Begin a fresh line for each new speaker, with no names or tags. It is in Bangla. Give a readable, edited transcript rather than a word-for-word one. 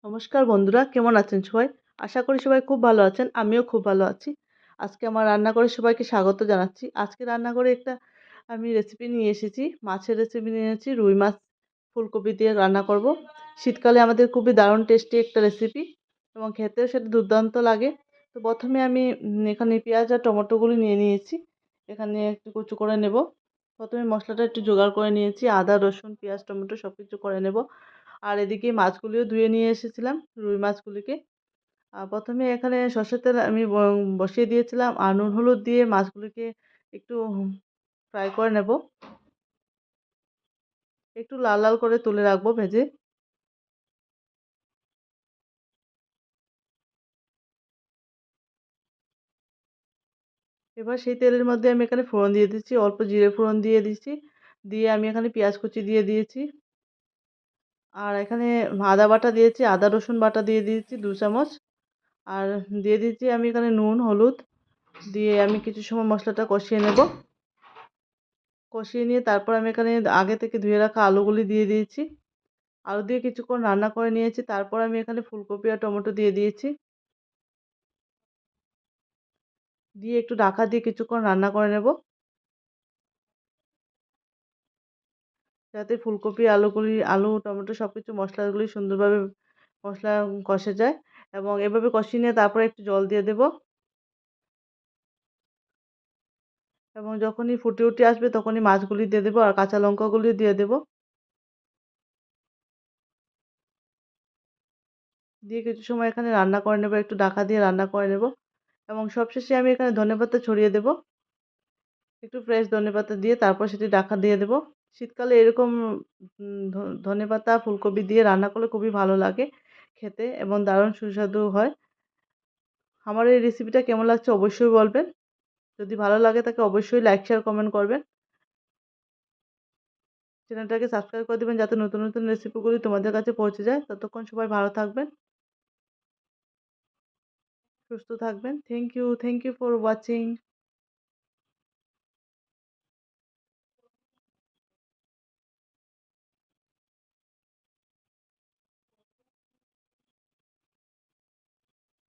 নমস্কার বন্ধুরা, কেমন আছেন সবাই? আশা করি সবাই খুব ভালো আছেন। আমিও খুব ভালো আছি। আজকে আমার রান্নাঘরে সবাইকে স্বাগত জানাচ্ছি। আজকে রান্নাঘরে একটা আমি রেসিপি নিয়ে এসেছি। মাছের রেসিপি নিয়ে এনেছি। রুই মাছ ফুলকপি দিয়ে রান্না করব। শীতকালে আমাদের খুবই দারুণ টেস্টি একটা রেসিপি এবং খেতেও সেটা দুর্দান্ত লাগে। তো প্রথমে আমি এখানে পেঁয়াজ আর টমেটোগুলো নিয়ে নিয়েছি। এখানে একটু কুচি করে নেব। প্রথমে মশলাটা একটু জোগাড় করে নিয়েছি। আদা, রসুন, পেঁয়াজ, টমেটো সবকিছু করে নেব। আর এদিকে মাছগুলিও ধুয়ে নিয়ে এসেছিলাম, রুই মাছগুলিকে। প্রথমে এখানে সর্ষের তেল আমি বসিয়ে দিয়েছিলাম আর নুন হলুদ দিয়ে মাছগুলিকে একটু ফ্রাই করে নেব। একটু লাল লাল করে তুলে রাখবো ভেজে। এবার সেই তেলের মধ্যে আমি এখানে ফোড়ন দিয়ে দিচ্ছি, অল্প জিরে ফোড়ন দিয়ে দিচ্ছি। দিয়ে আমি এখানে পেঁয়াজ কুচি দিয়ে দিয়েছি। আর এখানে আদা বাটা দিয়েছি, আদা রসুন বাটা দিয়ে দিয়েছি 2 চামচ। আর দিয়ে দিচ্ছি আমি এখানে নুন হলুদ। দিয়ে আমি কিছু সময় মশলাটা কষিয়ে নেব। কষিয়ে নিয়ে তারপর আমি এখানে আগে থেকে ধুয়ে রাখা আলুগুলি দিয়ে দিয়েছি। আলু দিয়ে কিছুক্ষণ রান্না করে নিয়েছি। তারপর আমি এখানে ফুলকপি আর টমেটো দিয়ে দিয়েছি। দিয়ে একটু ঢাকা দিয়ে কিছুক্ষণ রান্না করে নেব, যাতে ফুলকপি আলু টমেটো সবকিছু মশলাগুলি সুন্দরভাবে মশলা কষে যায়। এবং এভাবে কষিয়ে নিয়ে তারপরে একটু জল দিয়ে দেব। এবং যখনই ফুটে উঠে আসবে তখনই মাছগুলি দিয়ে দেবো আর কাঁচা লঙ্কাগুলি দিয়ে দেবো। দিয়ে কিছু সময় এখানে রান্না করে নেব, একটু ঢাকা দিয়ে রান্না করে নেব। এবং সবশেষে আমি এখানে ধনেপাতা ছড়িয়ে দেব। একটু ফ্রেশ ধনেপাতা দিয়ে তারপর সেটি ঢাকা দিয়ে দেব। শীতকালে এরকম ধনেপাতা ফুলকপি দিয়ে রান্না করলে খুবই ভালো লাগে খেতে এবং দারুণ সুস্বাদু হয়। আমার এই রেসিপিটা কেমন লাগছে অবশ্যই বলবেন। যদি ভালো লাগে তাকে অবশ্যই লাইক শেয়ার কমেন্ট করবেন। চ্যানেলটাকে সাবস্ক্রাইব করে দেবেন যাতে নতুন নতুন রেসিপিগুলি তোমাদের কাছে পৌঁছে যায়। ততক্ষণ সবাই ভালো থাকবেন, সুস্থ থাকবেন। Thank you for watching.